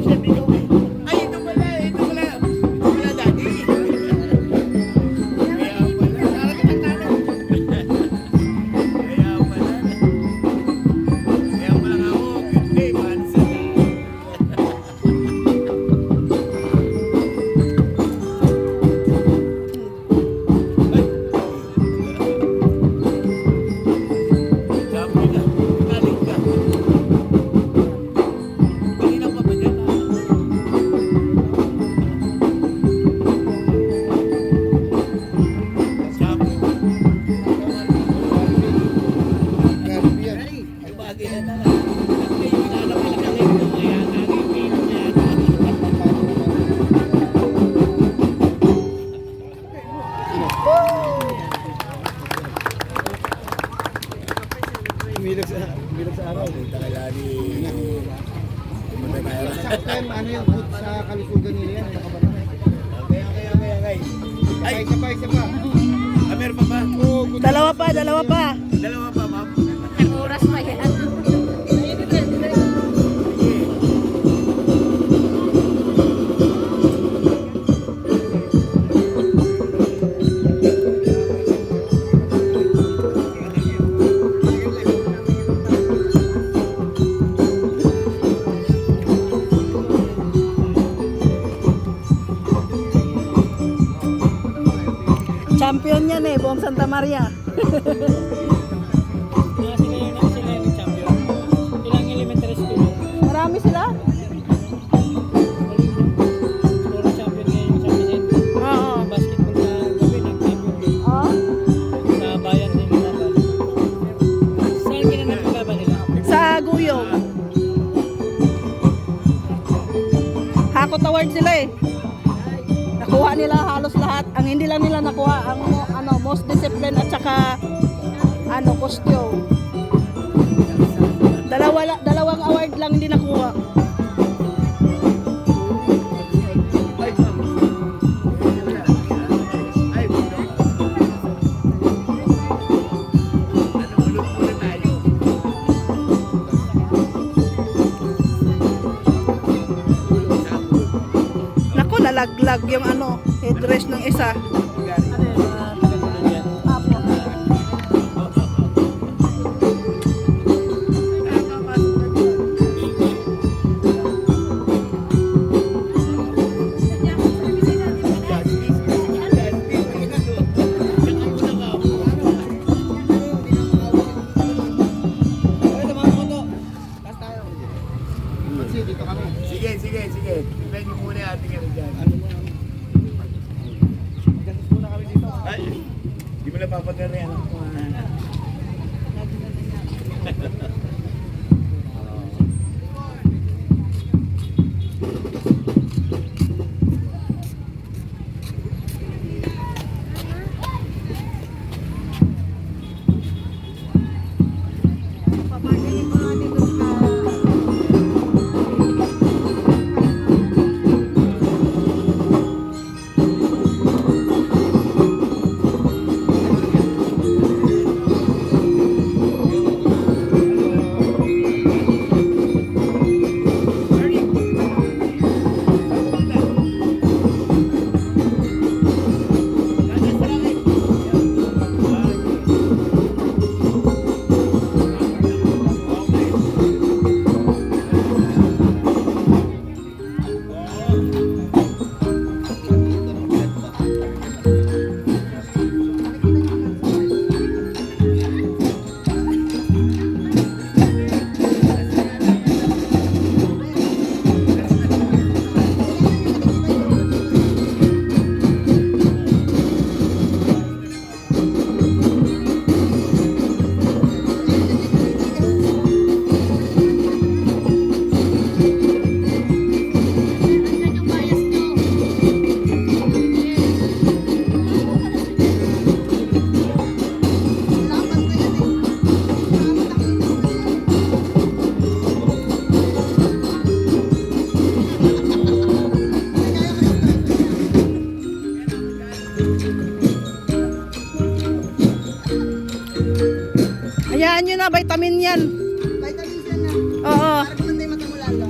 Ay, ito pala, ito pala. Ito pala, daddy. Kaya pala. Kaya pala. Kaya pala nga ako, good day, Manson. Sabi na, galing ka. Kanina pa ba dyan? Sabi. Ay, bagay na lang. Kasi yung inalap nila kasi ito, kaya nakikita na yan. Umilag sa araw. Punta kay Lani. Pumunta tayo. Saktan, ano yung food sa kalusugan nila yan? Nakabata. Okay. Ay, Isa pa. meron pa ba? Oo, good. Dalawa pa, dalawa pa. Dalawa pa, ma'am. Oras pa yan. Champion yan eh, buong Santa Maria. Sila yung champion. Ilang elementary school? Marami sila? Puro champion ngayon sa Vicente. Oo. Basketball na gabi, nag-champion. Oh, Sa bayan din nila. Saan ginanap ang laban nila? sa Guyong. Hakot award sila eh. Nakuha nila halos lahat. Ang hindi lang nila nakuha ang most discipline at saka costume. Dalawang award lang hindi nakuha. Ay, ano, ulog muna tayo. Naku, nalaglag yung headdress ng isa. Apo. Dito kami. Sige. Tignan niyo muna yung ating ano dyan. Gatis muna kami dito. Ay, di mo na papagari anak ko. Hayaan nyo na, vitamin yan. Vitamin C na. Oo. Para kumanda yung mata mo lalo.